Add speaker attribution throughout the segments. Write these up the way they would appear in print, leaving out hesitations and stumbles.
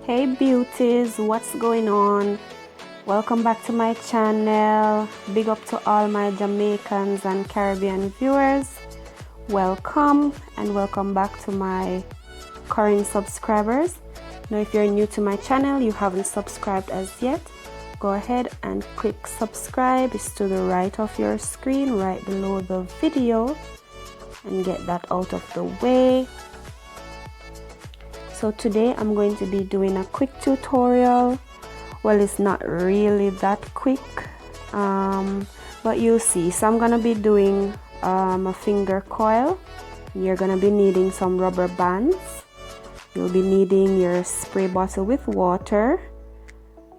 Speaker 1: Hey beauties, what's going on? Welcome back to my channel. Big up to all my Jamaicans and Caribbean viewers. Welcome and welcome back to my current subscribers. Now if you're new to my channel, you haven't subscribed as yet, go ahead and click subscribe. It's to the right of your screen, right below the video, and get that out of the way. So today I'm going to be doing a quick tutorial. Well, it's not really that quick, but you'll see. So I'm going to be doing a finger coil. You're going to be needing some rubber bands. You'll be needing your spray bottle with water.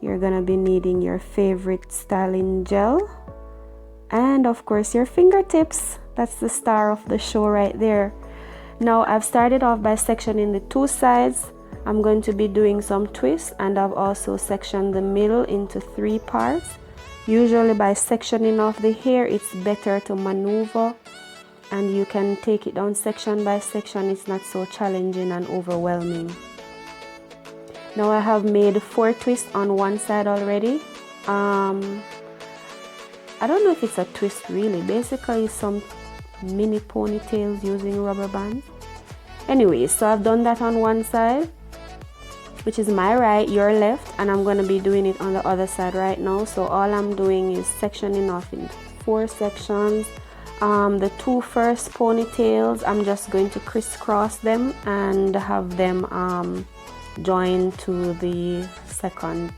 Speaker 1: You're going to be needing your favorite styling gel. And of course your fingertips. That's the star of the show right there. Now I've started off by sectioning the two sides. I'm going to be doing some twists, and I've also sectioned the middle into 3 parts. Usually by sectioning off the hair, it's better to maneuver, and you can take it down section by section. It's not so challenging and overwhelming. Now I have made 4 twists on one side already. I don't know if it's a twist really. Basically some mini ponytails using rubber bands. Anyway, so I've done that on one side, which is my right, your left, and I'm going to be doing it on the other side right now. So all I'm doing is sectioning off in 4 sections. The 2 first ponytails, I'm just going to crisscross them and have them join to the second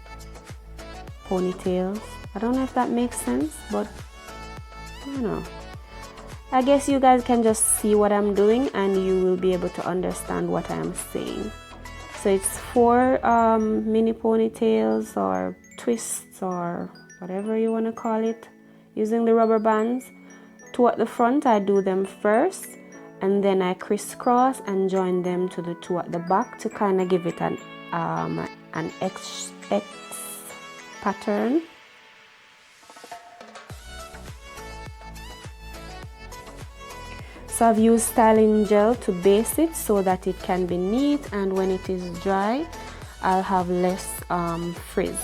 Speaker 1: ponytails. I don't know if that makes sense, but you know, I guess you guys can just see what I'm doing and you will be able to understand what I'm saying. So it's 4 mini ponytails or twists or whatever you want to call it, using the rubber bands. 2 at the front, I do them first, and then I crisscross and join them to the 2 at the back to kind of give it an X pattern. So I've used styling gel to base it so that it can be neat, and when it is dry I'll have less frizz.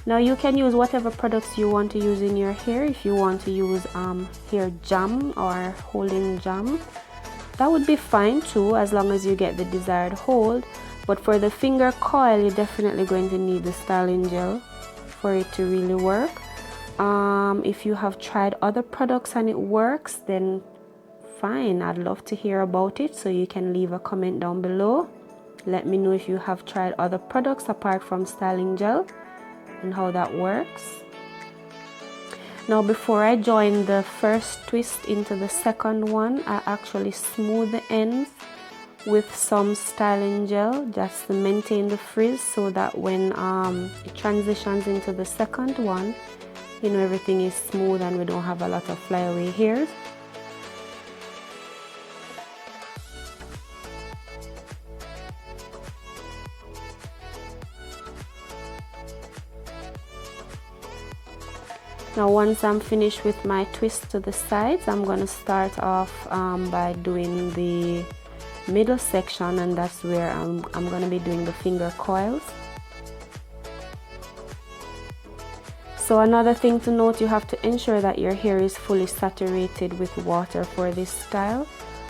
Speaker 1: Now you can use whatever products you want to use in your hair. If you want to use hair jam or holding jam, that would be fine too, as long as you get the desired hold. But for the finger coil, you're definitely going to need the styling gel for it to really work. If you have tried other products and it works, then fine. I'd love to hear about it, so you can leave a comment down below. Let me know if you have tried other products apart from styling gel and how that works. Now before I join the first twist into the second one, I actually smooth the ends with some styling gel just to maintain the frizz, so that when it transitions into the second one, you know, everything is smooth and we don't have a lot of flyaway hairs. Now once I'm finished with my twist to the sides, I'm going to start off by doing the middle section, and that's where I'm going to be doing the finger coils. So another thing to note, you have to ensure that your hair is fully saturated with water for this style,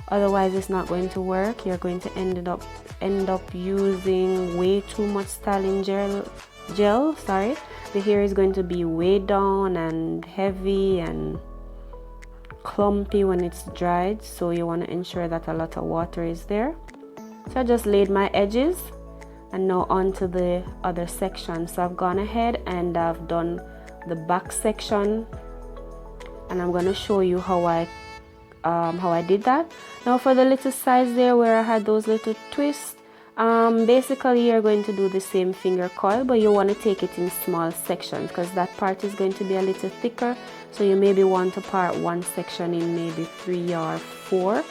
Speaker 1: otherwise it's not going to work. You're going to end up using way too much styling gel. Sorry, the hair is going to be way down and heavy and clumpy when it's dried, so you want to ensure that a lot of water is there. So I just laid my edges, and now on to the other section. So I've gone ahead and I've done the back section, and I'm going to show you how I did that. Now for the little sides there where I had those little twists, basically you're going to do the same finger coil, but you want to take it in small sections because that part is going to be a little thicker. So you maybe want to part one section in maybe 3 or 4,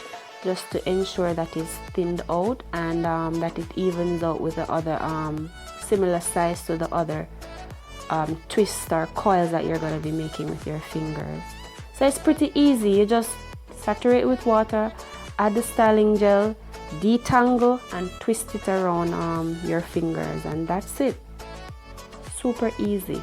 Speaker 1: just to ensure that it's thinned out and that it evens out with the other similar size to the other twists or coils that you're going to be making with your fingers. So it's pretty easy. You just saturate with water, add the styling gel, detangle, and twist it around your fingers, and that's it. Super easy.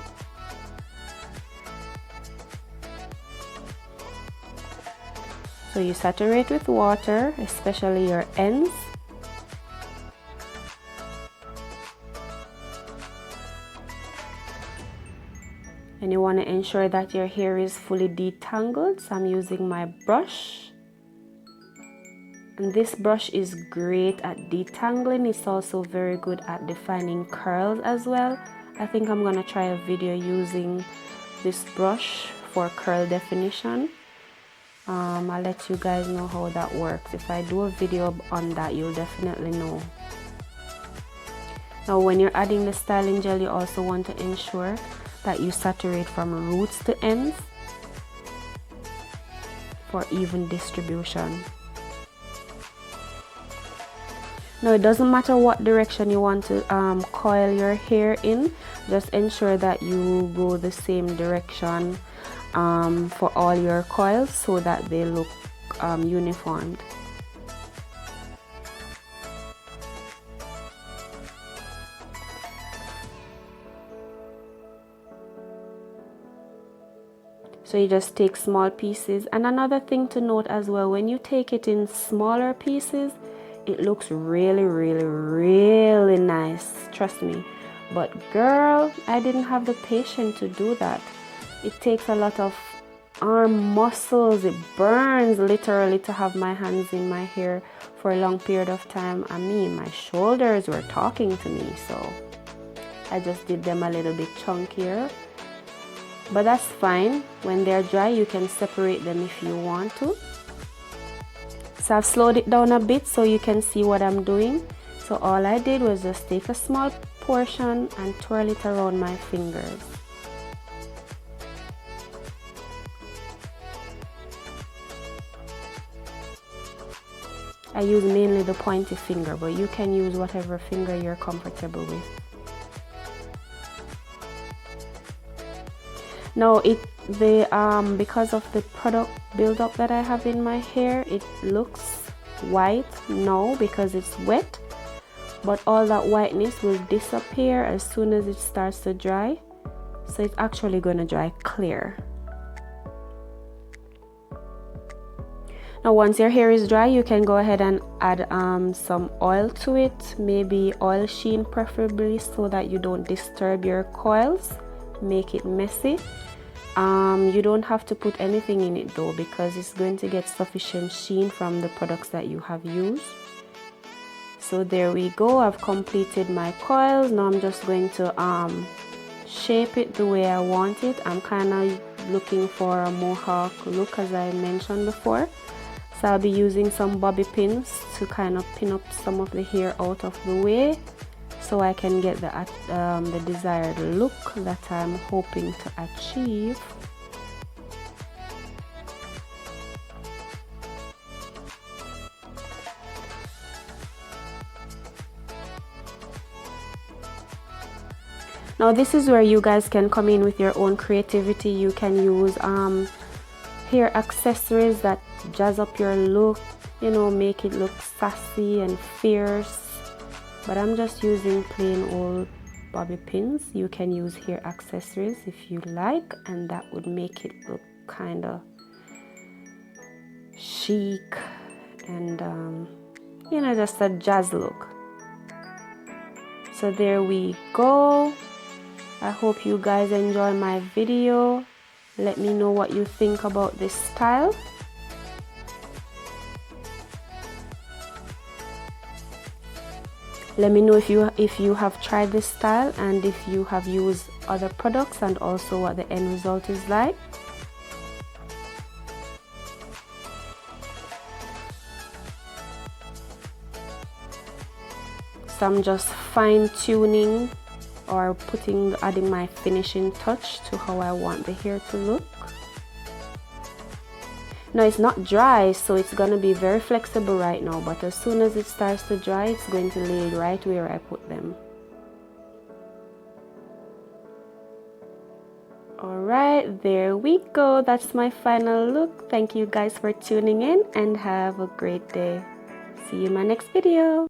Speaker 1: So you saturate with water, especially your ends. And you want to ensure that your hair is fully detangled. So I'm using my brush. And this brush is great at detangling. It's also very good at defining curls as well. I think I'm going to try a video using this brush for curl definition. I'll let you guys know how that works. If I do a video on that, you'll definitely know. Now when you're adding the styling gel, you also want to ensure that you saturate from roots to ends for even distribution. Now it doesn't matter what direction you want to coil your hair in, just ensure that you go the same direction for all your coils so that they look uniformed. So you just take small pieces. And another thing to note as well, when you take it in smaller pieces, it looks really nice, trust me. But girl, I didn't have the patience to do that. It takes a lot of arm muscles. It burns literally to have my hands in my hair for a long period of time. I mean, my shoulders were talking to me, so I just did them a little bit chunkier. But that's fine. When they're dry, you can separate them if you want to. So I've slowed it down a bit so you can see what I'm doing. So all I did was just take a small portion and twirl it around my fingers. I use mainly the pointy finger, but you can use whatever finger you're comfortable with. Now because of the product buildup that I have in my hair, it looks white now because it's wet, but all that whiteness will disappear as soon as it starts to dry. So it's actually going to dry clear. Now once your hair is dry, you can go ahead and add some oil to it, maybe oil sheen preferably, so that you don't disturb your coils, make it messy. You don't have to put anything in it though, because it's going to get sufficient sheen from the products that you have used. So there we go, I've completed my coils. Now I'm just going to shape it the way I want it. I'm kind of looking for a mohawk look, as I mentioned before. So I'll be using some bobby pins to kind of pin up some of the hair out of the way, so I can get the desired look that I'm hoping to achieve. Now this is where you guys can come in with your own creativity. You can use hair accessories that jazz up your look, you know, make it look sassy and fierce. But I'm just using plain old bobby pins. You can use hair accessories if you like, and that would make it look kind of chic and you know, just a jazz look. So there we go. I hope you guys enjoy my video. Let me know what you think about this style. Let me know if you have tried this style and if you have used other products, and also what the end result is like. So I'm just fine-tuning or adding my finishing touch to how I want the hair to look. Now it's not dry, so it's gonna be very flexible right now, but as soon as it starts to dry, it's going to lay right where I put them. Alright, there we go. That's my final look. Thank you guys for tuning in and have a great day. See you in my next video.